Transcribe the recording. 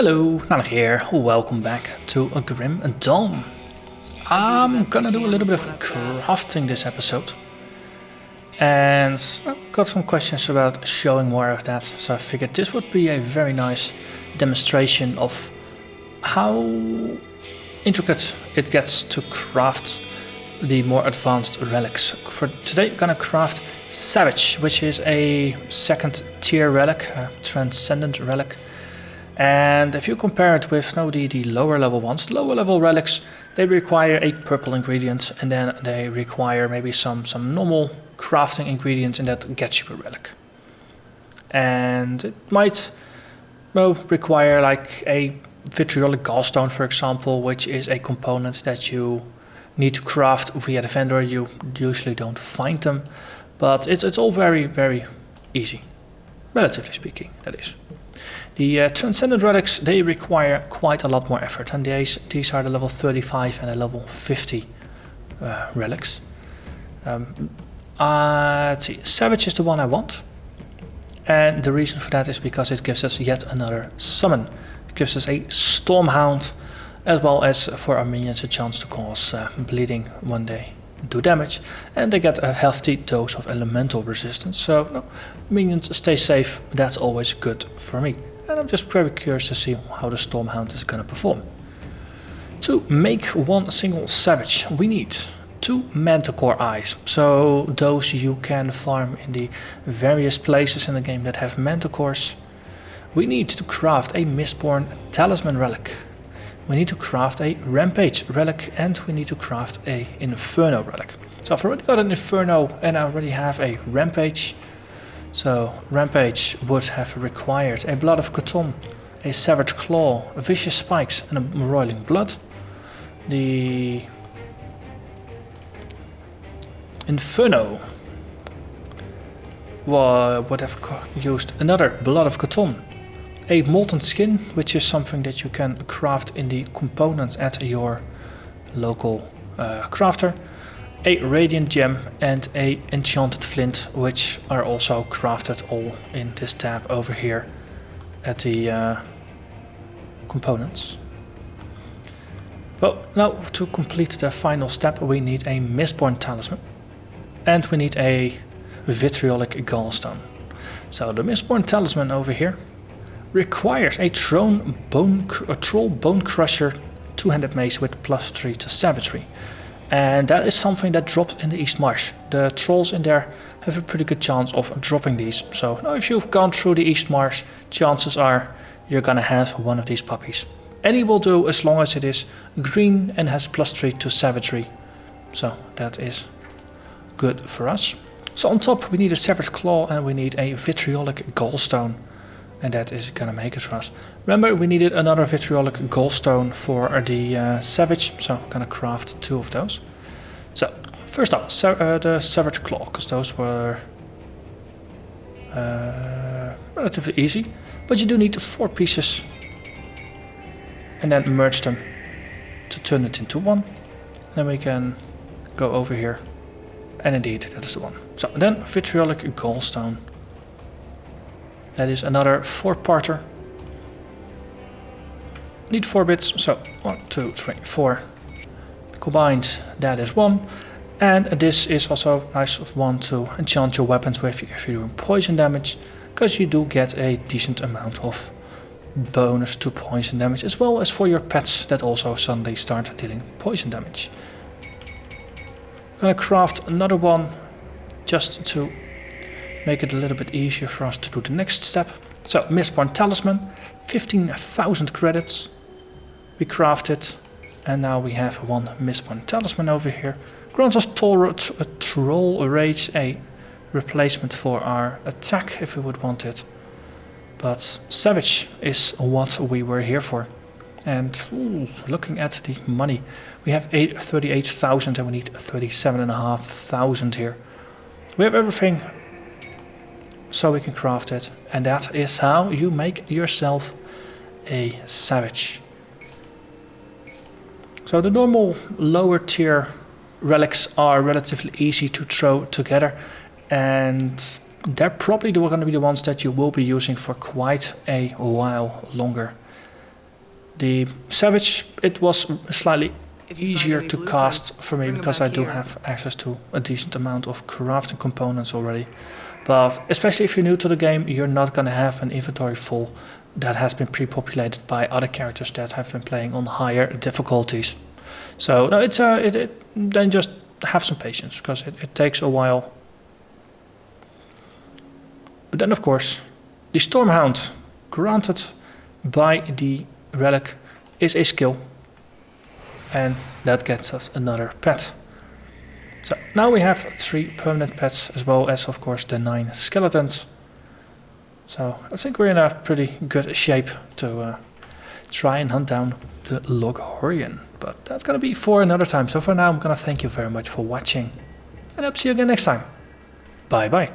Hello, Narnach here. Welcome back to a Grim Dawn. I'm gonna do a little bit of crafting this episode. And I've got some questions about showing more of that. So I figured this would be a very nice demonstration of how intricate it gets to craft the more advanced relics. For today I'm gonna craft Savage, which is a second tier relic, a transcendent relic. And if you compare it with the lower level ones, lower level relics, they require a purple ingredient, and then they require maybe some normal crafting ingredients, and that gets you a relic. And it might require like a vitriolic gallstone, for example, which is a component that you need to craft via the vendor. You usually don't find them, but it's all very, very easy, relatively speaking, that is. The Transcendent Relics, they require quite a lot more effort, and these are the level 35 and the level 50 relics. Let's see, Savage is the one I want, and the reason for that is because it gives us yet another summon. It gives us a Stormhound, as well as for our minions a chance to cause bleeding when they do damage, and they get a hefty dose of elemental resistance, so minions stay safe. That's always good for me. And I'm just very curious to see how the Stormhound is going to perform. To make one single Savage, we need 2 Manticore Eyes. So those you can farm in the various places in the game that have Manticores. We need to craft a Mistborn Talisman Relic. We need to craft a Rampage Relic, and we need to craft a Inferno Relic. So I've already got an Inferno and I already have a Rampage. So Rampage would have required a Blood of Cthulhu, a Savage Claw, Vicious Spikes and a Roiling Blood. The Inferno would have used another Blood of Cthulhu, a Molten Skin, which is something that you can craft in the components at your local crafter, a Radiant Gem and a Enchanted Flint, which are also crafted all in this tab over here at the components. Well, now to complete the final step we need a Mistborn Talisman, and we need a Vitriolic Gallstone. So the Mistborn Talisman over here requires a Troll Bone Crusher 2-handed mace with +3 to savagery. And that is something that drops in the East Marsh. The trolls in there have a pretty good chance of dropping these. So now if you've gone through the East Marsh, chances are you're gonna have one of these puppies. Any will do as long as it is green and has +3 to savagery. So that is good for us. So on top we need a Savage Claw and we need a Vitriolic Gallstone. And that is gonna make it for us. Remember, we needed another Vitriolic Gallstone for the Savage, so I'm gonna craft 2 of those. So first up, the Savage Claw, because those were relatively easy. But you do need 4 pieces, and then merge them to turn it into one. Then we can go over here, and indeed that is the one. So then Vitriolic Gallstone. That is another 4-parter. Need 4 bits, so 1, 2, 3, 4. Combined, that is 1. And this is also nice one to enchant your weapons with if you're doing poison damage, because you do get a decent amount of bonus to poison damage, as well as for your pets that also suddenly start dealing poison damage. I'm gonna craft another one just to make it a little bit easier for us to do the next step. So Mistborn Talisman, 15,000 credits. We craft it, and now we have one Mistborn Talisman over here. Grants us Troll Rage, a replacement for our attack if we would want it. But Savage is what we were here for. And looking at the money, we have 38,000 and we need 37,500 here. We have everything, so we can craft it, and that is how you make yourself a Savage. So the normal lower tier relics are relatively easy to throw together, and they're probably going to be the ones that you will be using for quite a while longer. The Savage, it was slightly easier to cast for me because I do have access to a decent amount of crafting components already. But especially if you're new to the game, you're not going to have an inventory full that has been pre-populated by other characters that have been playing on higher difficulties. So no, then just have some patience because it takes a while. But then of course, the Stormhound, granted by the Relic, is a skill. And that gets us another pet. So now we have 3 permanent pets as well as of course the 9 skeletons. So I think we're in a pretty good shape to try and hunt down the Loghorrian. But that's gonna be for another time. So for now I'm gonna thank you very much for watching. And I'll see you again next time. Bye bye.